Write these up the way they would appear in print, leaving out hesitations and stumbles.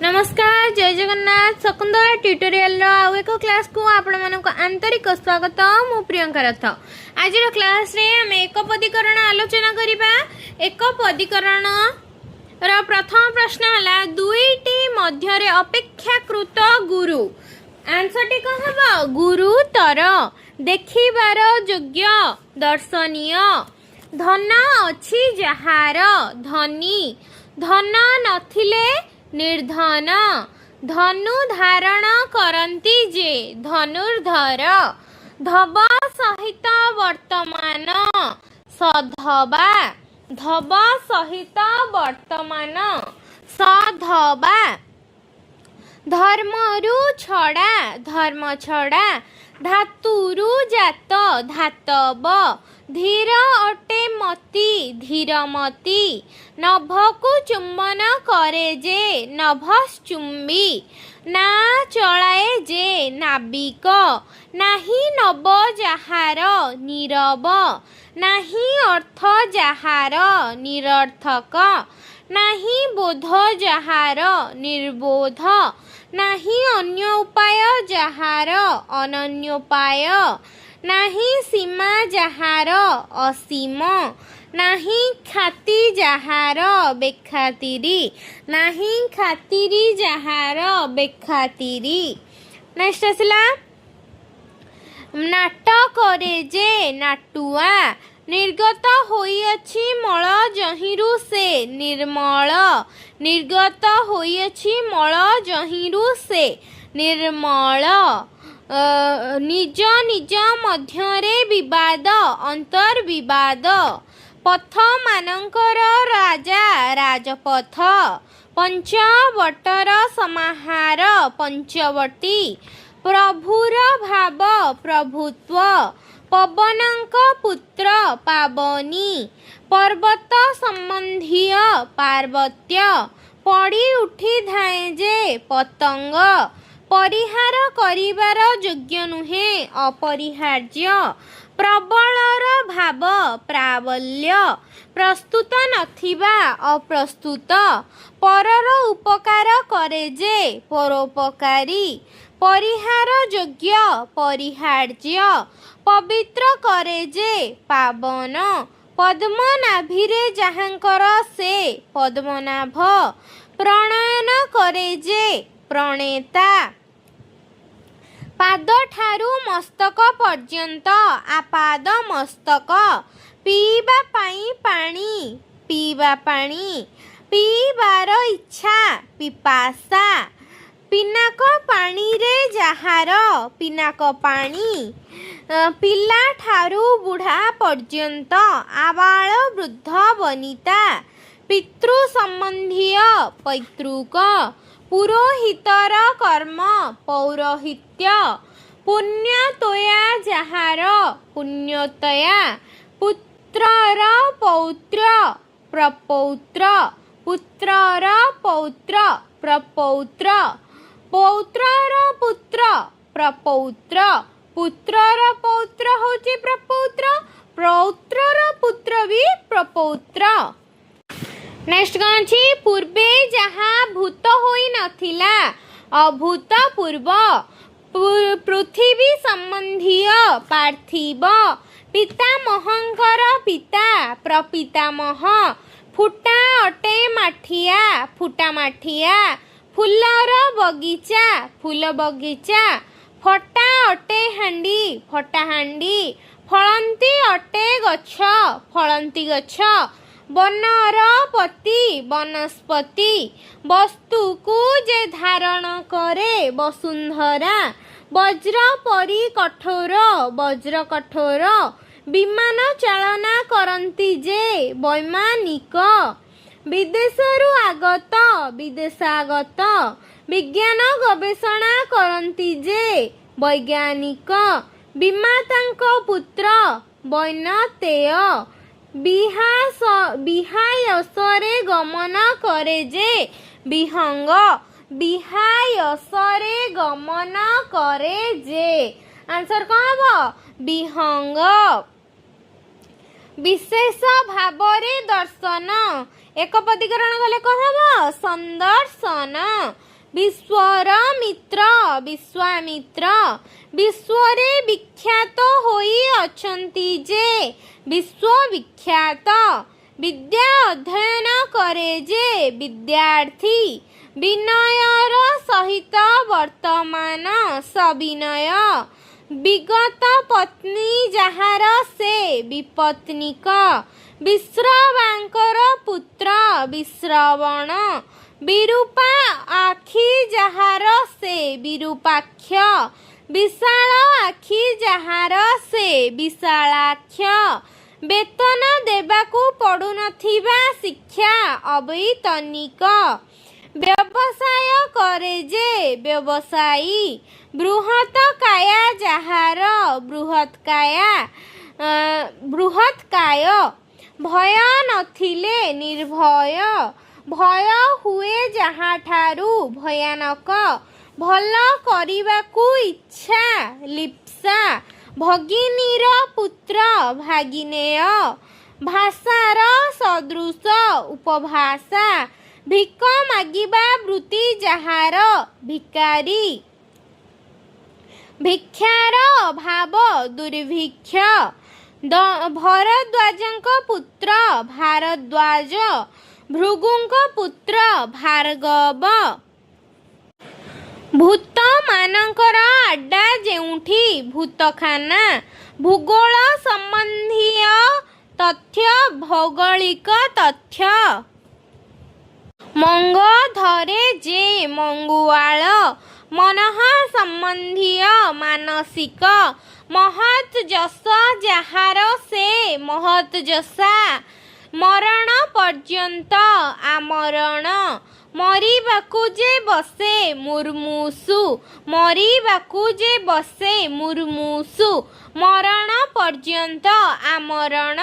नमस्कार जय जगन्नाथ शकुंतला ट्यूटोरियल आउ एक क्लास को आपण मानक आंतरिक स्वागत मु प्रियंका रथ। आज क्लास रे हम एक पदीकरण आलोचना करिबा। एक पदीकरण रा प्रथम प्रश्न हला दुईटी मध्य रे अपेक्षाकृत गुरु आंसर टी कहबा गुरुतर देखिबार योग्य दर्शनीय धन अछि जहार धनी धन नथिले निर्धन धनु धारण करती जे धनुर्धर धब सहित वर्तमान सधबा धब सहित वर्तमान सधबा धर्मरु छड़ा धर्म छड़ा धातुरु जात धातव धीर अटे मती धीरमती नभकु चुम्बन करे जे नभश्चुम्बी ना चलाए जे नाविक नाही नब जाहार नीरव नाही अर्थ जाहार निरर्थक नाही बोध जाहार निर्बोध नाही अन्य उपाय जाहार अनन्योपाय नाही सीमा जाहार असीम नाही खाती जाहार बेखातिरी नाही खातिरी जाहार बेखातिरी। नेक्स्ट आसला नाट करे जे नाटुआ निर्गत होइअछि मल जहिरु से निर्मल निर्गत होइअछि मल जहिरु से निर्मल निज निज मध्यरे विवाद अंतर्विवाद पथ मानकर राजा राजपथ पंचवटर समाहार पंचवटी प्रभुर भाव प्रभुत्व पवनंक पुत्र पावनी पर्वत संबंधीय पार्वत्य पड़ी उठी धाए जे पतंग परिहार करिबार योग्य नुहे अपरिहार्य प्रबलर भाव प्राबल्य प्रस्तुत नथिबा अप्रस्तुत परर उपकार करे जे परोपकारी परिहार योग्य परिहार्य पवित्र करे जे पावन पद्मनाभिरे जहांकर से पद्मनाभ प्रणयन करे जे प्रणेता पाद ठारू मस्तक पर्यंत आपाद मस्तक पीबा पाई पानी पीबा पानी पीबार इच्छा पिपासा पिनाक पानी रे जहार पिनाक पानी पिला ठारू बुढ़ा पर्यंत आबाल वृद्ध वनिता पितृ संबंधीय पैतृक पुरोहितर कर्म पौरोहित्य पुण्यतोया जहार पुण्यतया पुत्रर पौत्र प्रपौत्र पुत्रर पौत्र प्रपौत्र पौत्रर पुत्र प्रपौत्र पुत्रर पौत्र होची प्रपौत्र पौत्रर पुत्र भी प्रपौत्र। नेक्स्ट कौन छी पूर्वे जहाँ भूत होई नथिला अभूत पूर्व पृथ्वी संबंधीय पार्थिव पितामहंकर पिता प्रपितामह फुटा अटे माठिया फुटा माठिया फुलर बगीचा फूल बगीचा फटा अटे हांडी फटा हांडी फलंती अटे गछ फलंती गछ बनर पति वनस्पति वस्तु को जे धारण करे वसुंधरा वज्र परी कठोर वज्र कठोर विमान चालना करती जे वैमानिक विदेशरु आगत विदेशागत विज्ञान गवेषणा करती जे वैज्ञानिक विमातांक पुत्र वैनतेय विहायसरे गमन करे जे विहंग विहायसरे गमन करे जे आंसर कौन हम विहंग विशेष भावरे दर्शन एक पदीकरण गले कौन हम संदर्शन ବିଶ୍ୱର ମିତ୍ର ବିଶ୍ୱାମିତ୍ର ବିଶ୍ୱରେ ବିଖ୍ୟାତ ହୋଇଅଛନ୍ତି ଯେ ବିଶ୍ୱବିଖ୍ୟାତ ବିଦ୍ୟା ଅଧ୍ୟୟନ କରେ ଯେ ବିଦ୍ୟାର୍ଥୀ ବିନୟର ସହିତ ବର୍ତ୍ତମାନ ସବିନୟ ବିଗତ ପତ୍ନୀ ଯାହାର ସେ ବିପତ୍ନିକ ବିଶ୍ରବାଙ୍କର ପୁତ୍ର ବିଶ୍ରବଣ ବିରୂପା ଆଖି ଯାହାର ସେ ବିରୂପାକ୍ଷ ବିଶାଳ ଆଖି ଯାହାର ସେ ବିଶାଳାକ୍ଷ ବେତନ ଦେବାକୁ ପଡ଼ୁନଥିବା ଶିକ୍ଷା ଅବୈତନିକ ବ୍ୟବସାୟ କରେ ଯେ ବ୍ୟବସାୟୀ ବୃହତ୍କାୟା ଯାହାର ବୃହତ୍କାୟ ଭୟ ନଥିଲେ ନିର୍ଭୟ ଭୟ ହୁଏ ଯାହାଠାରୁ ଭୟାନକ ଭଲ କରିବାକୁ ଇଚ୍ଛା ଲିପ୍ସା ଭଗିନୀର ପୁତ୍ର ଭାଗିନେୟ ଭାଷାର ସଦୃଶ ଉପଭାଷା ଭିକ ମାଗିବା ବୃତ୍ତି ଯାହାର ଭିକାରୀ ଭିକ୍ଷାର ଅଭାବ ଦୁର୍ଭିକ୍ଷ ଭରଦ୍ୱାଜଙ୍କ ପୁତ୍ର ଭାରଦ୍ୱାଜ ଭୃଗୁଙ୍କ ପୁତ୍ର ଭାର୍ଗବ ଭୂତମାନଙ୍କର ଆଡ୍ଡା ଯେଉଁଠି ଭୂତଖାନା ଭୂଗୋଳ ସମ୍ବନ୍ଧୀୟ ତଥ୍ୟ ଭୌଗୋଳିକ ତଥ୍ୟ ମଙ୍ଗ ଧରେ ଯେ ମଙ୍ଗୁଆଳ ମନଃ ସମ୍ବନ୍ଧୀୟ ମାନସିକ ମହତ୍ ଯଶ ଯାହାର ସେ ମହତ୍ ଯଶା ମରଣ ପର୍ଯ୍ୟନ୍ତ ଆମରଣ ମରିବାକୁ ଯେ ବସେ ମୁର୍ମୂଷୁ ମରିବାକୁ ଯେ ବସେ ମୁର୍ମୂଷୁ ମରଣ ପର୍ଯ୍ୟନ୍ତ ଆମରଣ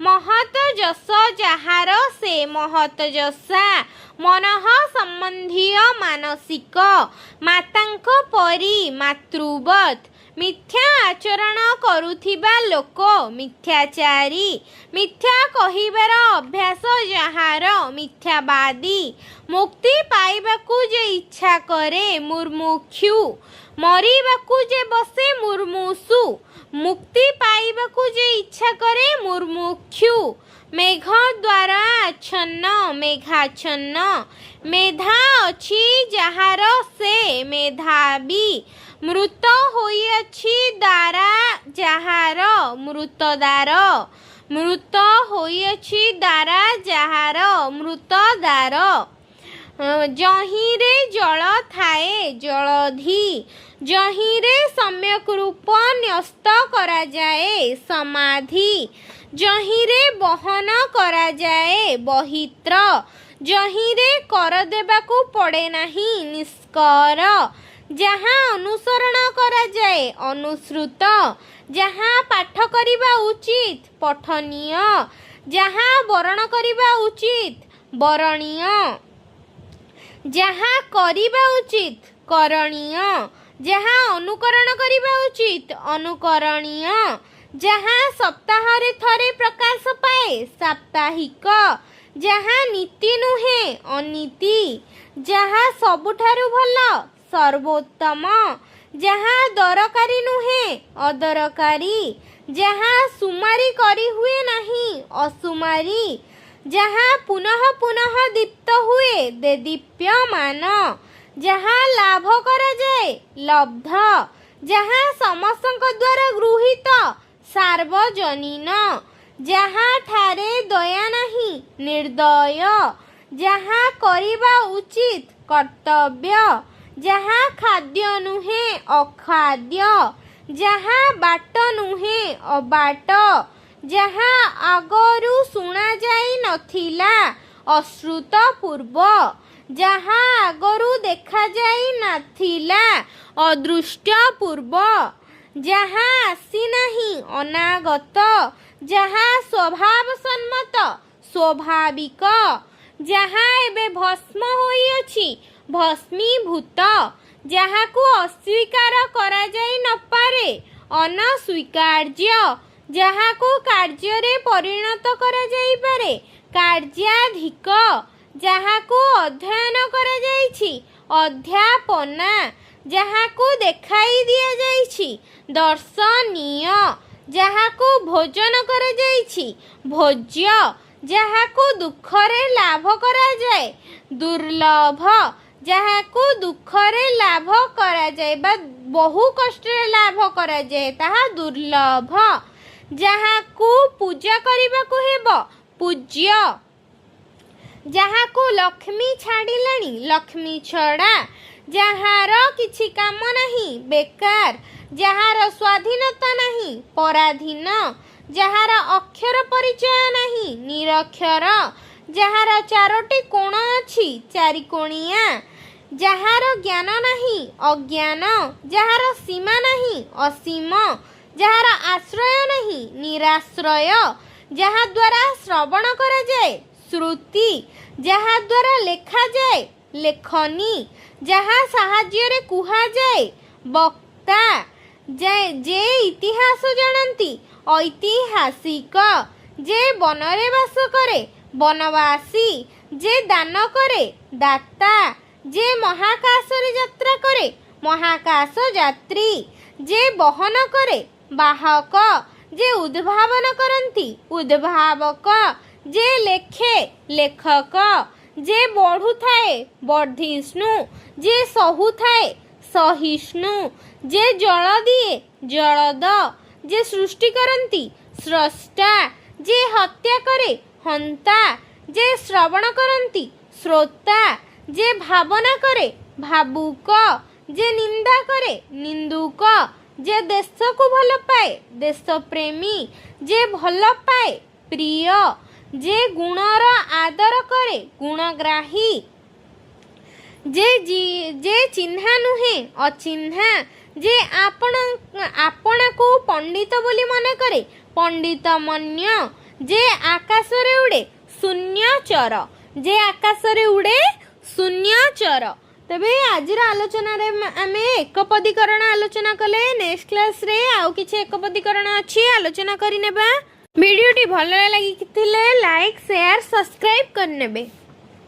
ମହତ୍ ଯଶ ଯାହାର ସେ ମହତ୍ ଯଶା ମନଃ ସମ୍ବନ୍ଧୀୟ ମାନସିକ ମାତାଙ୍କ ପରି ମାତୃବତ୍ ମିଥ୍ୟା ଆଚରଣ କରୁଥିବା ଲୋକ ମିଥ୍ୟାଚାରୀ ମିଥ୍ୟା କହିବାର ଅଭ୍ୟାସ ଯାହାର ମିଥ୍ୟାବାଦୀ ମୁକ୍ତି ପାଇବାକୁ ଯେ ଇଚ୍ଛା କରେ ମୁର୍ମୁକ୍ଷୁ ମରିବାକୁ ଯେ ବସେ ମୁର୍ମୂଷୁ ମୁକ୍ତି ପାଇବାକୁ ଯେ ଇଚ୍ଛା କରେ ମୁର୍ମୁକ୍ଷୁ ମେଘ ଦ୍ୱାରା ଆଚ୍ଛନ୍ନ ମେଘାଚ୍ଛନ୍ନ ମେଧା ଅଛି ଯାହାର ସେ ମେଧାବୀ ମୃତ ହୋଇଅଛି ଦ୍ୱାରା ଯାହାର ମୃତଦାର ମୃତ ହୋଇଅଛି ଦ୍ୱାରା ଯାହାର ମୃତଦାର ଯହିଁରେ ଜଳ ଥାଏ ଜଳଧି ଯହିଁରେ ସମ୍ୟକ୍ ରୂପ ନ୍ୟସ୍ତ କରାଯାଏ ସମାଧି ଯହିଁରେ ବହନ କରାଯାଏ ବହିତ୍ର ଯହିଁରେ କର ଦେବାକୁ ପଡ଼େ ନାହିଁ ନିଷ୍କର ଯାହା ଅନୁସରଣ କରାଯାଏ ଅନୁସୃତ ଯାହା ପାଠ କରିବା ଉଚିତ ପଠନୀୟ ଯାହା ବରଣ କରିବା ଉଚିତ ବରଣୀୟ ଯାହା କରିବା ଉଚିତ କରଣୀୟ ଯାହା ଅନୁକରଣ କରିବା ଉଚିତ ଅନୁକରଣୀୟ ଯାହା ସପ୍ତାହରେ ଥରେ ପ୍ରକାଶ ପାଏ ସାପ୍ତାହିକ ଯାହା ନୀତି ନୁହେଁ ଅନୀତି ଯାହା ସବୁଠାରୁ ଭଲ ସର୍ବୋତ୍ତମ ଯାହା ଦରକାରୀ ନୁହେଁ ଅଦରକାରୀ ଯାହା ସୁମାରି କରି ହୁଏ ନାହିଁ ଅସୁମାରି ଯାହା ପୁନଃ ପୁନଃ ଦୀପ୍ତ ହୁଏ ଦେଦୀପ୍ୟମାନ ଯାହା ଲାଭ କରାଯାଏ ଲବ୍ଧ ଯାହା ସମସ୍ତଙ୍କ ଦ୍ୱାରା ଗୃହୀତ ସାର୍ବଜନୀନ ଯାହାଠାରେ ଦୟା ନାହିଁ ନିର୍ଦୟ ଯାହା କରିବା ଉଚିତ କର୍ତ୍ତବ୍ୟ ଯାହା ଖାଦ୍ୟ ନୁହେଁ ଅଖାଦ୍ୟ ଯାହା ବାଟ ନୁହେଁ ଅବାଟ ଯାହା ଆଗରୁ ଶୁଣାଯାଇ ନଥିଲା ଅଶ୍ରୁତପୂର୍ବ ଯାହା ଆଗରୁ ଦେଖାଯାଇ ନଥିଲା ଅଦୃଷ୍ଟପୂର୍ବ ଯାହା ଆସିନାହିଁ ଅନାଗତ ଯାହା ସ୍ୱଭାବସମ୍ମତ ସ୍ୱାଭାବିକ ଯାହା ଏବେ ଭସ୍ମ ହୋଇଅଛି ଭସ୍ମୀଭୂତ ଯାହାକୁ ଅସ୍ୱୀକାର କରାଯାଇ ନପାରେ ଅନସ୍ୱୀକାର୍ଯ୍ୟ ଯାହାକୁ କାର୍ଯ୍ୟରେ ପରିଣତ କରାଯାଇପାରେ କାର୍ଯ୍ୟାଧିକ ଯାହାକୁ ଅଧ୍ୟୟନ କରାଯାଇଛି ଅଧ୍ୟାପନା ଯାହାକୁ ଦେଖାଇ ଦିଆଯାଇଛି, ଦର୍ଶନୀୟ ଯାହାକୁ ଭୋଜନ କରାଯାଇଛି, ଭୋଜ୍ୟ ଯାହାକୁ ଦୁଃଖରେ ଲାଭ କରାଯାଏ, ଦୁର୍ଲଭ ଯାହାକୁ ଦୁଃଖରେ ଲାଭ କରାଯାଏ ବା ବହୁ କଷ୍ଟରେ ଲାଭ କରାଯାଏ ତାହା ଦୁର୍ଲଭ, ଯାହାକୁ ପୂଜା କରିବାକୁ ହେବ, ପୂଜ୍ୟ, ଯାହାକୁ ଲକ୍ଷ୍ମୀ ଛାଡ଼ିଲାଣି, ଲକ୍ଷ୍ମୀ ଛଡ଼ା, ଯାହାର କିଛି କାମ ନାହିଁ, ବେକାର, ଯାହାର ସ୍ୱାଧୀନତା ନାହିଁ, ପରାଧୀନ, ଯାହାର ଅକ୍ଷର ପରିଚୟ ନାହିଁ, ନିରକ୍ଷର, ଯାହାର ଚାରୋଟି କୋଣ ଅଛି, ଚାରିକୋଣିଆ, ଯାହାର ଜ୍ଞାନ ନାହିଁ, ଅଜ୍ଞାନ, ଯାହାର ସୀମା ନାହିଁ, ଅସୀମ, ଯାହାର ଆଶ୍ରୟ ନାହିଁ, ନିରାଶ୍ରୟ, ଯାହାଦ୍ୱାରା ଶ୍ରବଣ କରାଯାଏ, ଶ୍ରୁତି, ଯାହାଦ୍ୱାରା ଲେଖାଯାଏ, ଲେଖନୀ, ଯାହା ସାହାଯ୍ୟରେ କୁହାଯାଏ, ବକ୍ତା, ଯେ ଇତିହାସ ଜାଣନ୍ତି, ଐତିହାସିକ, ଯେ ବନରେ ବାସ କରେ, ବନବାସୀ, ଯେ ଦାନ କରେ, ଦାତା, ଯେ ମହାକାଶରେ ଯାତ୍ରା କରେ, ମହାକାଶ ଯାତ୍ରୀ, ଯେ ବହନ କରେ, ବାହକ, ଯେ ଉଦ୍ଭାବନ କରନ୍ତି, ଉଦ୍ଭାବକ, ଯେ ଲେଖେ, ଲେଖକ, ଯେ ବଢ଼ୁଥାଏ, ବର୍ଦ୍ଧିଷ୍ଣୁ, ଯେ ସହୁଥାଏ, ସହିଷ୍ଣୁ, ଯେ ଜଳ ଦିଏ, ଜଳଦ, ଯେ ସୃଷ୍ଟି କରନ୍ତି, ସ୍ରଷ୍ଟା, ଯେ ହତ୍ୟା କରେ, ହନ୍ତା, ଯେ ଶ୍ରବଣ କରନ୍ତି, ଶ୍ରୋତା, ଯେ ଭାବନା କରେ, ଭାବୁକ, ଯେ ନିନ୍ଦା କରେ, ନିନ୍ଦୁକ, ଯେ ଦେଶକୁ ଭଲ ପାଏ, ଦେଶପ୍ରେମୀ, ଯେ ଭଲ ପାଏ, ପ୍ରିୟ, ଯେ ଗୁଣର ଆଦର କରେ, ଗୁଣଗ୍ରାହୀ, ଯେ ଚିହ୍ନା ନୁହେଁ, ଅଚିହ୍ନା, ଯେ ଆପଣାକୁ ପଣ୍ଡିତ ବୋଲି ମନେ କରେ, ପଣ୍ଡିତମନ୍ୟ, ଯେ ଆକାଶରେ ଉଡ଼େ, ଶୂନ୍ୟଚର, ଯେ ଆକାଶରେ ଉଡ଼େ, ଶୂନ୍ୟଚର। ତେବେ ଆଜିର ଆଲୋଚନାରେ ଆମେ ଏକପଦୀକରଣ ଆଲୋଚନା କଲେ। ନେକ୍ସଟ କ୍ଲାସରେ ଆଉ କିଛି ଏକପଦୀକରଣ ଅଛି, ଆଲୋଚନା କରିନେବା। ଭିଡ଼ିଓଟି ଭଲ ଲାଗିଥିଲେ ଲାଇକ୍, ସେୟାର, ସବସ୍କ୍ରାଇବ୍ କରିନେବେ।